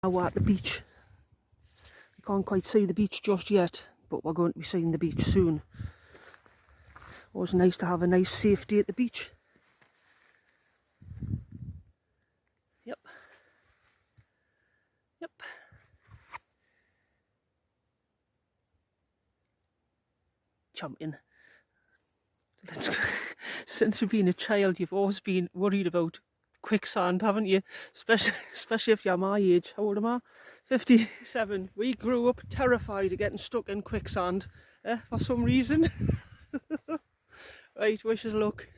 Now at the beach. We can't quite see the beach just yet, but we're going to be seeing the beach soon. Always nice to have a nice safe day at the beach. Yep. Yep. Champion. Since you've been a child, you've always been worried about quicksand, haven't you? Especially if you're my age. How old am I? 57. We grew up terrified of getting stuck in quicksand for some reason. Right, wish us luck.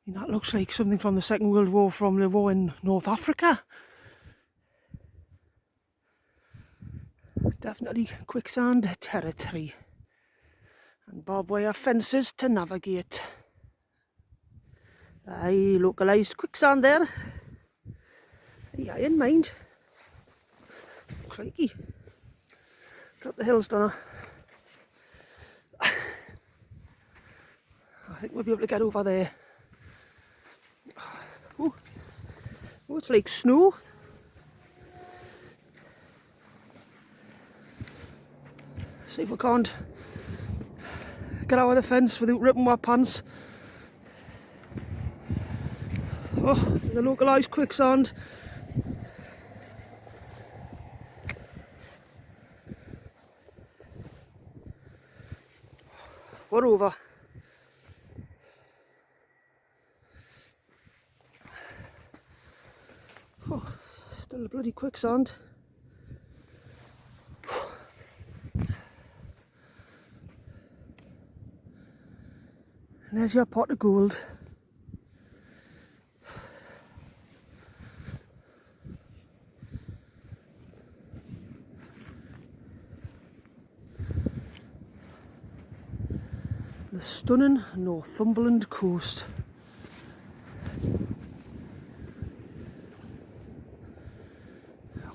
And that looks like something from the Second World War, from the war in North Africa. Definitely quicksand territory. And barbed wire fences to navigate. Aye, localised quicksand there. Yeah, in mind. Crikey. Got the hills, don't I? I think we'll be able to get over there. Oh, it's like snow. See if we can't get out of the fence without ripping my pants. Oh, the localised quicksand. We're over. Oh, still a bloody quicksand. And there's your pot of gold. The stunning Northumberland coast.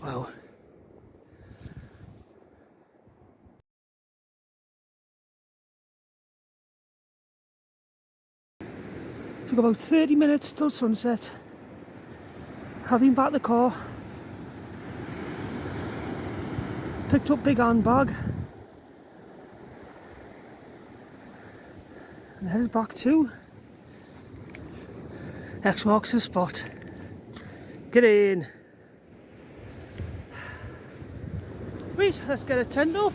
Wow. Took about 30 minutes till sunset. Having back the car. Picked up big handbag. And headed back to X marks the spot. Get in. Right, let's get a tent up.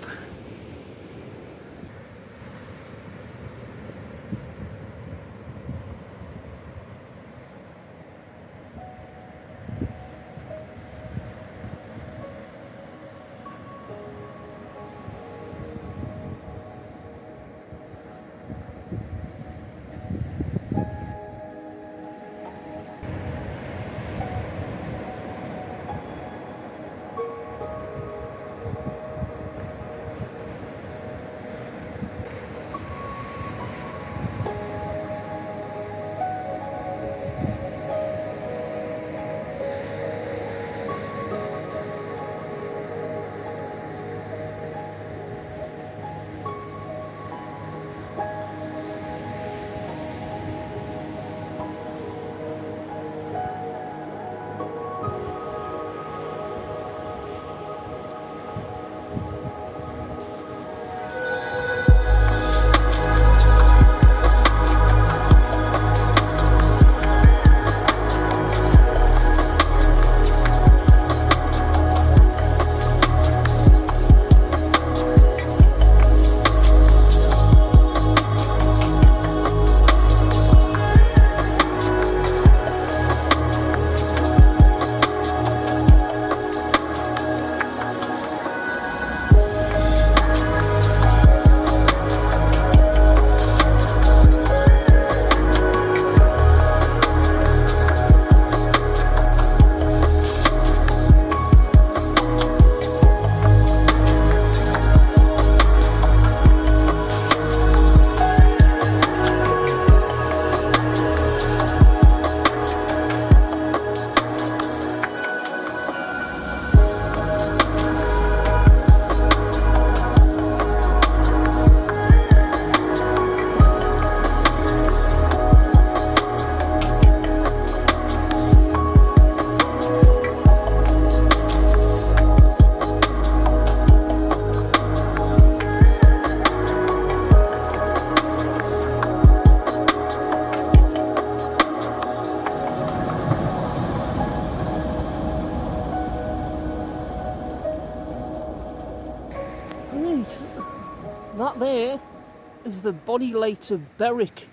is the body lights of Berwick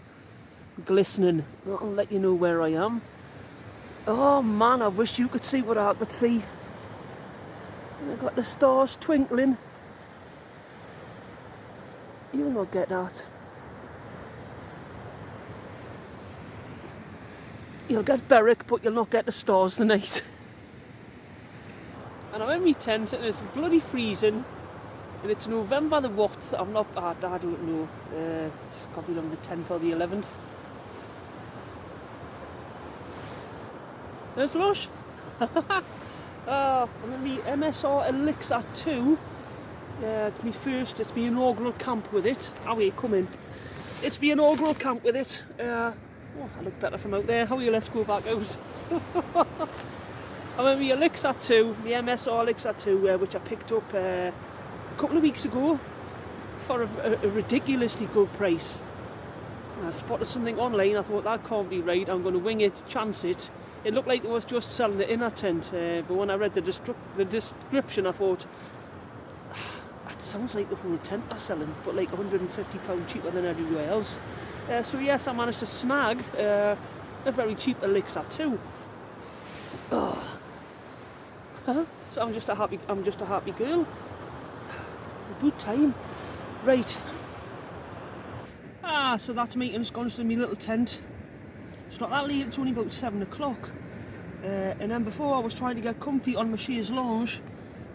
glistening. That'll let you know where I am. Oh man, I wish you could see what I could see. I've got the stars twinkling. You'll not get that. You'll get Berwick, but you'll not get the stars tonight. And I'm in my tent and it's bloody freezing. And it's November the what? I'm not, I don't know. It's got to be on the 10th or the 11th. There's Lush. I'm in my MSR Elixir 2. It's my first, it's my inaugural camp with it. Oh wait, come in. It's my inaugural camp with it. Oh, I look better from out there. How are you? Let's go back out. I'm in my Elixir 2, my MSR Elixir 2, which I picked up a couple of weeks ago for a ridiculously good price. I spotted something online. I thought that can't be right. I'm going to wing it, chance it. It looked like it was just selling the inner tent, but when I read the description, I thought, that sounds like the whole tent are selling, but like £150 cheaper than everywhere else. So yes, I managed to snag a very cheap Elixir too. Oh. So I'm just a happy girl. Good time. Right. So that's me ensconced in my little tent. It's not that late, it's only about 7 o'clock. And then before I was trying to get comfy on my chaise lounge,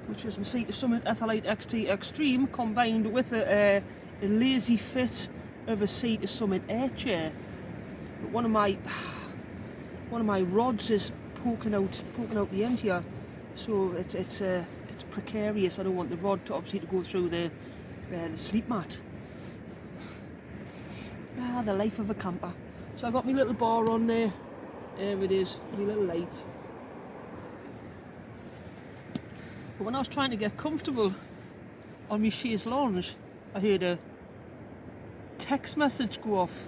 which was my Seat to Summit Ethelite XT Extreme, combined with a lazy fit of a Seat to Summit air chair. But one of my rods is poking out the end here, so it's precarious. I don't want the rod to obviously to go through the sleep mat. The life of a camper. So I got my little bar on there. There it is, my little light. But when I was trying to get comfortable on my chaise lounge, I heard a text message go off,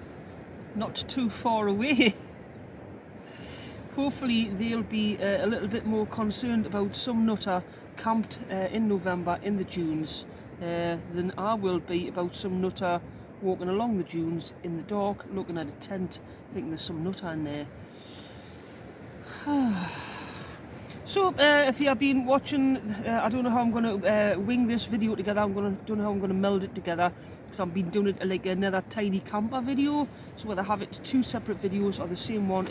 not too far away. Hopefully they'll be a little bit more concerned about some nutter camped in November in the dunes than I will be about some nutter walking along the dunes in the dark, looking at a tent, thinking there's some nutter in there. So if you have been watching, I don't know how I'm going to wing this video together. Don't know how I'm going to meld it together, because I've been doing it like another tiny camper video. So whether I have it two separate videos or the same one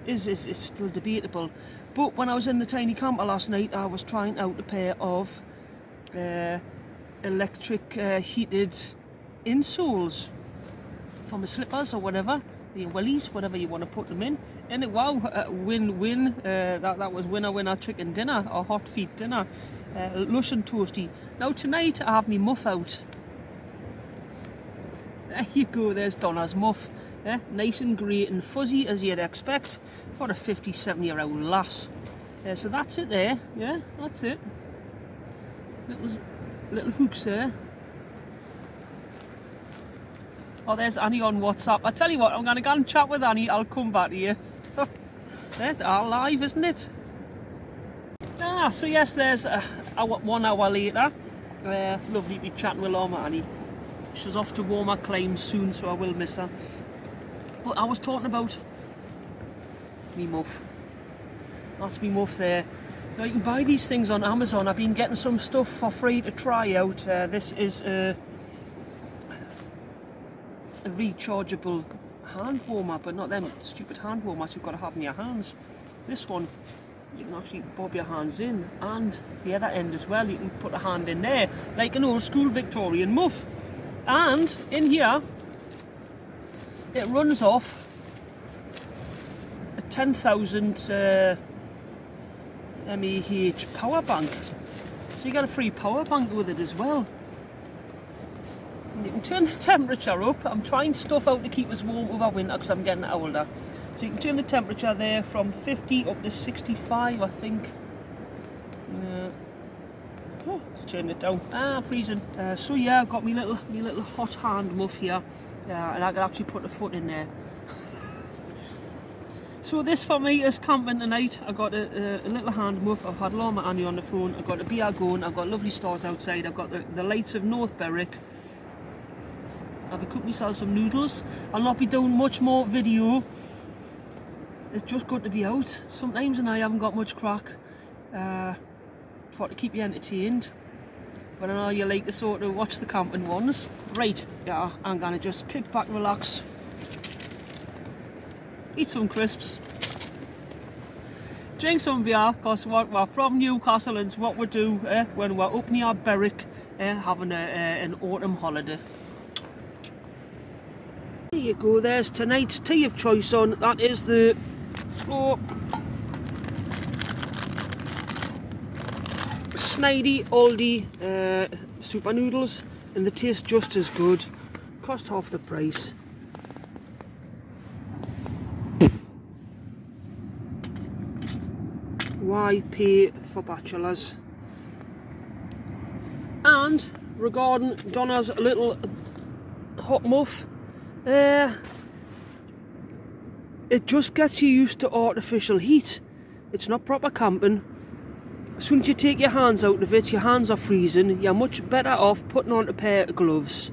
is still debatable. But when I was in the tiny camper last night, I was trying out a pair of electric heated insoles for my slippers or whatever, the wellies, whatever you want to put them in. And it, wow, win-win. That was winner chicken dinner, or hot feet dinner. Lush and toasty. Now tonight I have my muff out. There you go, there's Donna's muff. Nice and grey and fuzzy as you'd expect for a 57-year-old lass. So that's it there, yeah, that's it. Little hooks there. Oh, there's Annie on WhatsApp. I tell you what, I'm going to go and chat with Annie. I'll come back to you. That's our live, isn't it? So yes, there's 1 hour later. Lovely to be chatting with Lama Annie. She's off to warmer climes soon, so I will miss her. But I was talking about me muff. That's me muff there. Now you can buy these things on Amazon. I've been getting some stuff for free to try out. This is a rechargeable hand warmer, but not them stupid hand warmers you've got to have in your hands. This one, you can actually bob your hands in, and the other end as well, you can put a hand in there, like an old school Victorian muff. And in here, it runs off a 10,000 mAh power bank. So you get a free power bank with it as well. You can turn the temperature up. I'm trying stuff out to keep us warm over winter because I'm getting older. So you can turn the temperature there from 50 up to 65, I think. Oh, let's turn it down. Freezing. So yeah, I've got my little hot hand muff here, and I can actually put a foot in there. So this for me is camping tonight. I got a little hand muff. I've had Lama Annie on the phone. I've got a beer going. I've got lovely stars outside. I've got the lights of North Berwick. I've cooked myself some noodles. I'll not be doing much more video. It's just good to be out sometimes, and I haven't got much crack for to keep you entertained. But I know you like to sort of watch the camping ones. Right, yeah, I'm gonna just kick back and relax. Eat some crisps. Drink some beer, because we're from Newcastle, and it's what we do when we're up near Berwick having an autumn holiday. There you go, there's tonight's tea of choice on. That is the Snidey Aldi super noodles, and they taste just as good. Cost half the price. Why pay for bachelors? And regarding Donna's little hot muff, it just gets you used to artificial heat. It's not proper camping. As soon as you take your hands out of it, your hands are freezing. You're much better off putting on a pair of gloves.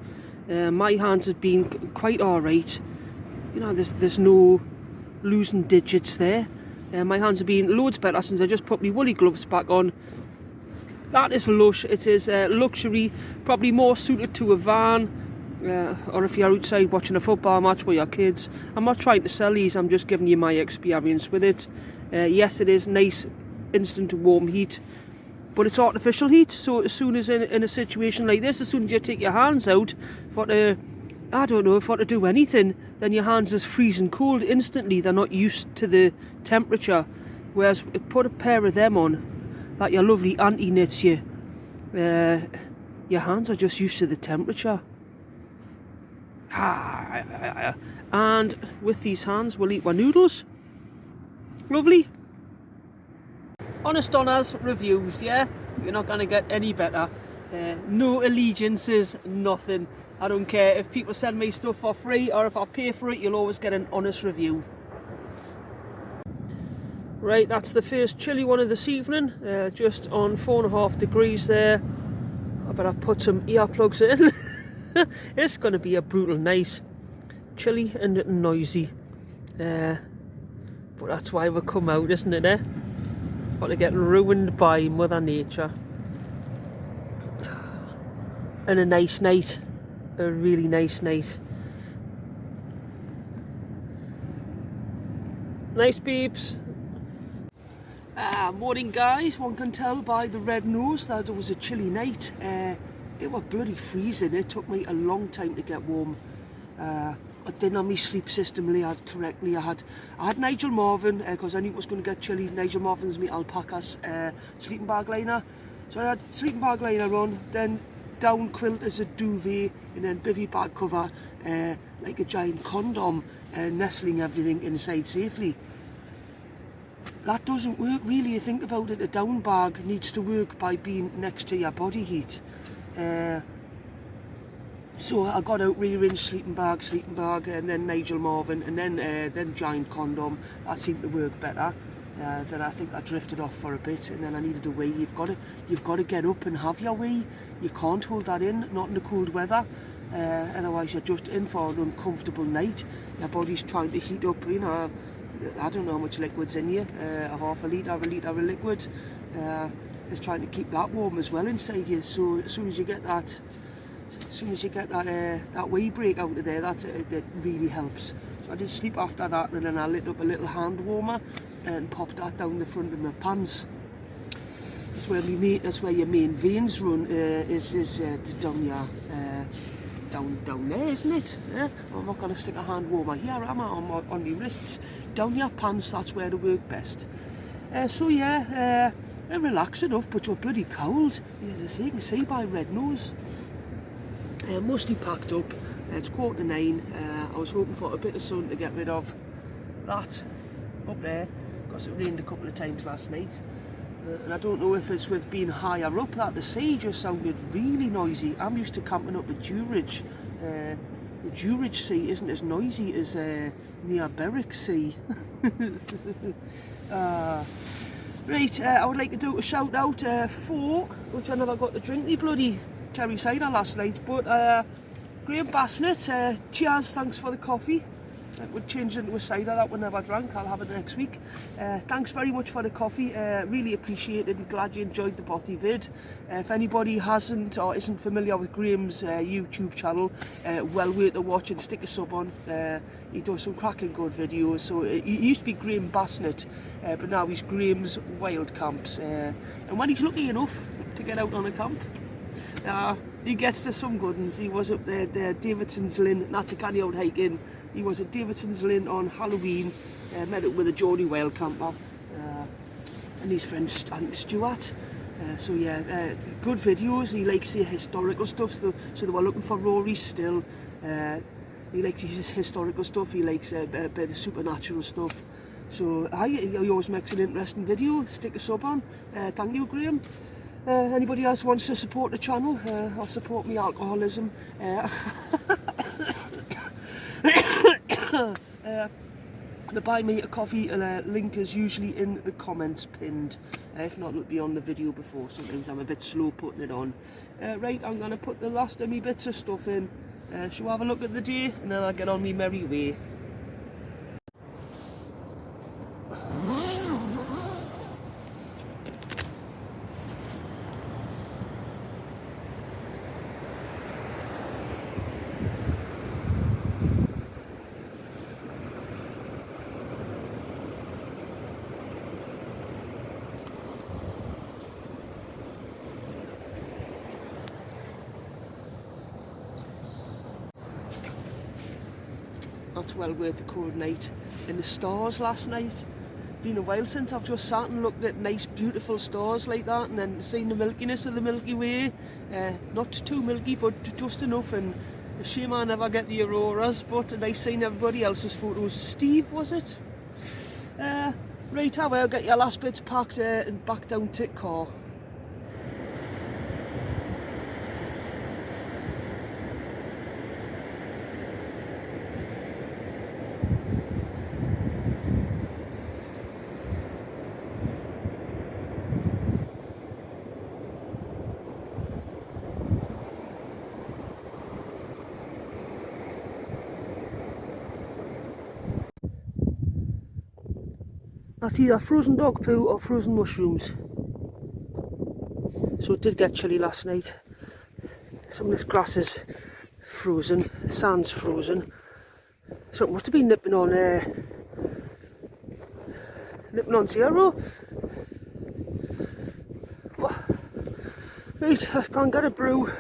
My hands have been quite alright. You know, there's no losing digits there. My hands have been loads better since I just put my woolly gloves back on. That is lush. It is luxury, probably more suited to a van, or if you're outside watching a football match with your kids. I'm not trying to sell these, I'm just giving you my experience with it. Yes, it is nice instant warm heat, but it's artificial heat, so as soon as in a situation like this, as soon as you take your hands out for to, I don't know, for to do anything, then your hands is freezing cold instantly. They're not used to the temperature, whereas put a pair of them on that your lovely auntie knits you, your hands are just used to the temperature. And with these hands we'll eat our noodles. Lovely. Honest Donna's reviews, yeah? You're not going to get any better. No allegiances, nothing. I don't care if people send me stuff for free or if I pay for it, you'll always get an honest review. Right, that's the first chilly one of this evening, just on 4.5 degrees there. I better put some earplugs in. It's going to be a brutal night. Chilly and noisy. But that's why we come out, isn't it, For to get ruined by Mother Nature. And a nice night. A really nice night. Nice peeps. Morning guys. One can tell by the red nose that it was a chilly night. It was bloody freezing. It took me a long time to get warm. I didn't have my sleep system laid correctly. I had Nigel Marvin because I knew it was going to get chilly. Nigel Marvin's my alpaca's sleeping bag liner. So I had sleeping bag liner on, then down quilt as a duvet, and then bivvy bag cover like a giant condom, nestling everything inside safely. That doesn't work really. You think about it, a down bag needs to work by being next to your body heat. So I got out rear-inch sleeping bag, and then Nigel Marvin, and then giant condom. That seemed to work better. Then I think I drifted off for a bit, and then I needed a wee. You've got to get up and have your wee. You can't hold that in, not in the cold weather. Otherwise you're just in for an uncomfortable night. Your body's trying to heat up, you know. I don't know how much liquid's in you. A half a litre of liquid. It's trying to keep that warm as well inside you. So as soon as you get that, that wee break out of there, that really helps. So I did sleep after that, and then I lit up a little hand warmer and popped that down the front of my pants. That's where your main veins run. Is down your down there, isn't it? Yeah? I'm not going to stick a hand warmer here, am I? On my wrists. Down your pants, that's where they work best. So yeah, relax enough, but you're bloody cold. As you can see by red nose. Mostly packed up. It's 8:45. I was hoping for a bit of sun to get rid of that up there, because it rained a couple of times last night. And I don't know if it's with being higher up that the sea just sounded really noisy. I'm used to camping up at Dewridge. The Dewridge Sea isn't as noisy as near Berwick Sea. Right, I would like to do a shout out for, which I never got to drink the bloody cherry cider last night, but Graham Bassnett, cheers, thanks for the coffee. It would change into a cider, that one never drank, I'll have it next week. Thanks very much for the coffee, really appreciate it and glad you enjoyed the bothy vid. If anybody hasn't or isn't familiar with Graham's YouTube channel, well worth a watch and stick a sub on. He does some cracking good videos. So he used to be Graham Bassnett, but now he's Graham's Wild Camps. And when he's lucky enough to get out on a camp, he gets to some good ones. He was up there, Davidson's Linn, that's a carry out hiking. He was at Davidson's Linn on Halloween, met up with a Geordie wild camper and his friend, I think, Stuart. So yeah, good videos. He likes the historical stuff, so they were looking for Rory still. He likes his historical stuff, he likes a bit of supernatural stuff. So he always makes an interesting video. Stick a sub on. Thank you, Graham. Anybody else wants to support the channel or support me alcoholism, the buy me a coffee link is usually in the comments pinned. If not, it'll be on the video before. Sometimes I'm a bit slow putting it on. Right, I'm going to put the last of me bits of stuff in. Shall we have a look at the day and then I'll get on me merry way. That's well worth a cold night in the stars last night. Been a while since I've just sat and looked at nice beautiful stars like that and then seen the milkiness of the Milky Way. Not too milky but just enough, and a shame I never get the auroras, but nice seeing everybody else's photos. Steve, was it? Right, I'll get your last bits packed and back down to the car. That's either frozen dog poo or frozen mushrooms. So it did get chilly last night. Some of this grass is frozen, the sand's frozen. So it must have been nipping on zero. Right, let's go and get a brew.